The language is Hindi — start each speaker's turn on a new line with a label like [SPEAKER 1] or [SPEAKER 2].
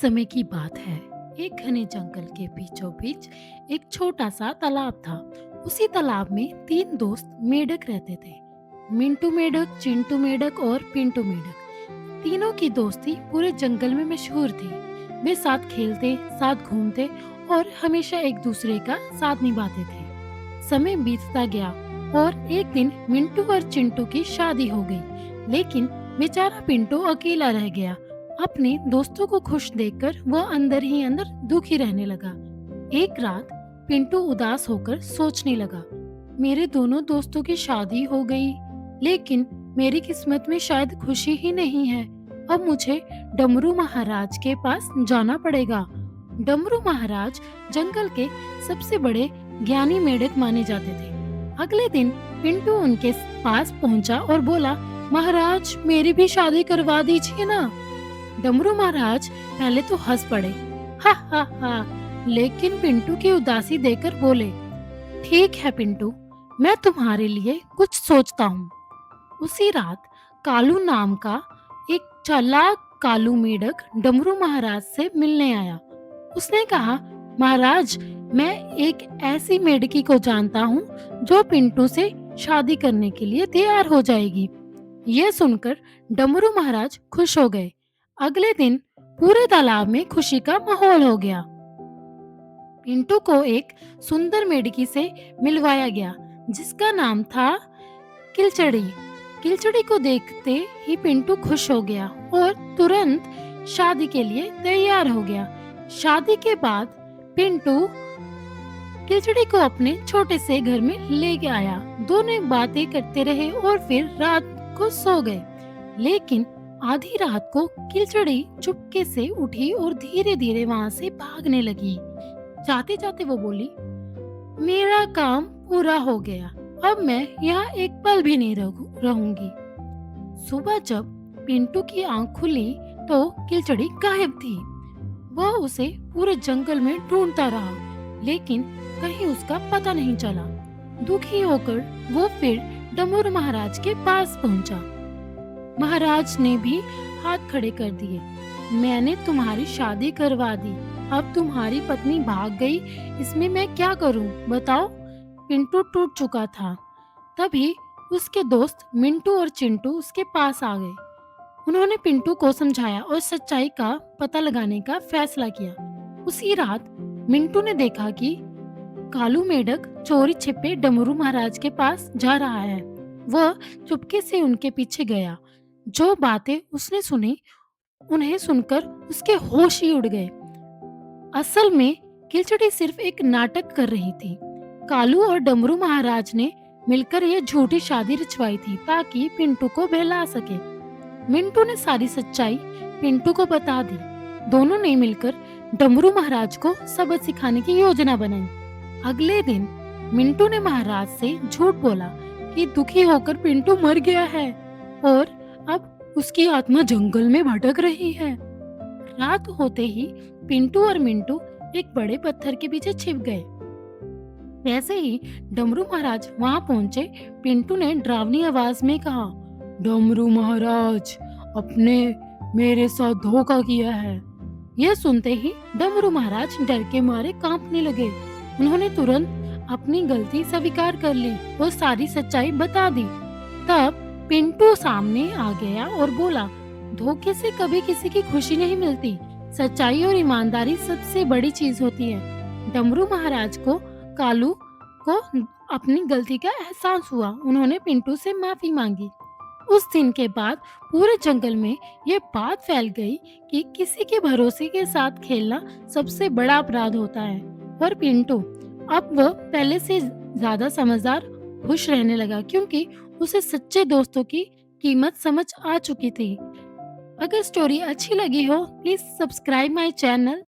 [SPEAKER 1] समय की बात है। एक घने जंगल के बीचों बीच एक छोटा सा तालाब था। उसी तालाब में तीन दोस्त मेंढक रहते थे। मिंटू मेंढक, चिंटू मेंढक और पिंटू मेंढक। तीनों की दोस्ती पूरे जंगल में मशहूर थी। वे साथ खेलते, साथ घूमते और हमेशा एक दूसरे का साथ निभाते थे। समय बीतता गया और एक दिन मिंटू और चिंटू की शादी हो गई, लेकिन बेचारा पिंटू अकेला रह गया। अपने दोस्तों को खुश देखकर वह अंदर ही अंदर दुखी रहने लगा। एक रात पिंटू उदास होकर सोचने लगा, मेरे दोनों दोस्तों की शादी हो गई, लेकिन मेरी किस्मत में शायद खुशी ही नहीं है। अब मुझे डमरू महाराज के पास जाना पड़ेगा। डमरू महाराज जंगल के सबसे बड़े ज्ञानी मेढक माने जाते थे। अगले दिन पिंटू उनके पास पहुंचा और बोला, महाराज मेरी भी शादी करवा दीजिए ना। डमरू महाराज पहले तो हंस पड़े, हा हा हा, लेकिन पिंटू की उदासी देखकर बोले, ठीक है पिंटू, मैं तुम्हारे लिए कुछ सोचता हूँ। उसी रात कालू नाम का एक चालाक कालू मेढक डमरू महाराज से मिलने आया। उसने कहा, महाराज मैं एक ऐसी मेढकी को जानता हूँ जो पिंटू से शादी करने के लिए तैयार हो जाएगी। यह सुनकर डमरू महाराज खुश हो गए। अगले दिन पूरे तालाब में खुशी का माहौल हो गया। पिंटू को एक सुंदर मेढकी से मिलवाया गया जिसका नाम था किलचड़ी। किलचड़ी को देखते ही पिंटू खुश हो गया और तुरंत शादी के लिए तैयार हो गया। शादी के बाद पिंटू किलचड़ी को अपने छोटे से घर में ले आया। दोनों बातें करते रहे और फिर रात को सो गए। लेकिन आधी रात को किलचड़ी चुपके से उठी और धीरे धीरे वहां से भागने लगी। जाते जाते वो बोली, मेरा काम पूरा हो गया, अब मैं यहाँ एक पल भी नहीं रहूंगी। सुबह जब पिंटू की आंख खुली तो किलचड़ी गायब थी। वह उसे पूरे जंगल में ढूंढता रहा, लेकिन कहीं उसका पता नहीं चला। दुखी होकर वो फिर डमरू महाराज के पास पहुंचा। महाराज ने भी हाथ खड़े कर दिए, मैंने तुम्हारी शादी करवा दी, अब तुम्हारी पत्नी भाग गई, इसमें मैं क्या करूं बताओ। पिंटू टूट चुका था। तभी उसके दोस्त मिंटू और चिंटू उसके पास आ गए। उन्होंने पिंटू को समझाया और सच्चाई का पता लगाने का फैसला किया। उसी रात मिंटू ने देखा कि कालू मेढक चोरी छिपे डमरू महाराज के पास जा रहा है। वह चुपके से उनके पीछे गया। जो बातें उसने सुनी उन्हें सुनकर उसके होश ही उड़ गए। असल में किलचड़ी सिर्फ एक नाटक कर रही थी। कालू और डमरू महाराज ने मिलकर यह झूठी शादी रचवाई थी ताकि पिंटू को बहला सके। मिंटू ने सारी सच्चाई पिंटू को बता दी। दोनों ने मिलकर डमरू महाराज को सबक सिखाने की योजना बनाई। अगले दिन मिंटू ने महाराज से झूठ बोला कि दुखी होकर पिंटू मर गया है और अब उसकी आत्मा जंगल में भटक रही है। रात होते ही पिंटू और मिंटू एक बड़े पत्थर के पीछे छिप गए। वैसे ही डमरू महाराज वहां पहुंचे। पिंटू ने डरावनी आवाज में कहा, डमरू महाराज अपने मेरे साथ धोखा किया है। यह सुनते ही डमरू महाराज डर के मारे कांपने लगे। उन्होंने तुरंत अपनी गलती स्वीकार कर ली और सारी सच्चाई बता दी। तब पिंटू सामने आ गया और बोला, धोखे से कभी किसी की खुशी नहीं मिलती, सच्चाई और ईमानदारी सबसे बड़ी चीज होती है। डमरू महाराज को कालू को अपनी गलती का एहसास हुआ। उन्होंने पिंटू से माफी मांगी। उस दिन के बाद पूरे जंगल में ये बात फैल गई कि किसी के भरोसे के साथ खेलना सबसे बड़ा अपराध होता है। और पिंटू अब वह पहले से ज्यादा समझदार, खुश रहने लगा क्योंकि उसे सच्चे दोस्तों की कीमत समझ आ चुकी थी। अगर स्टोरी अच्छी लगी हो प्लीज सब्सक्राइब माय चैनल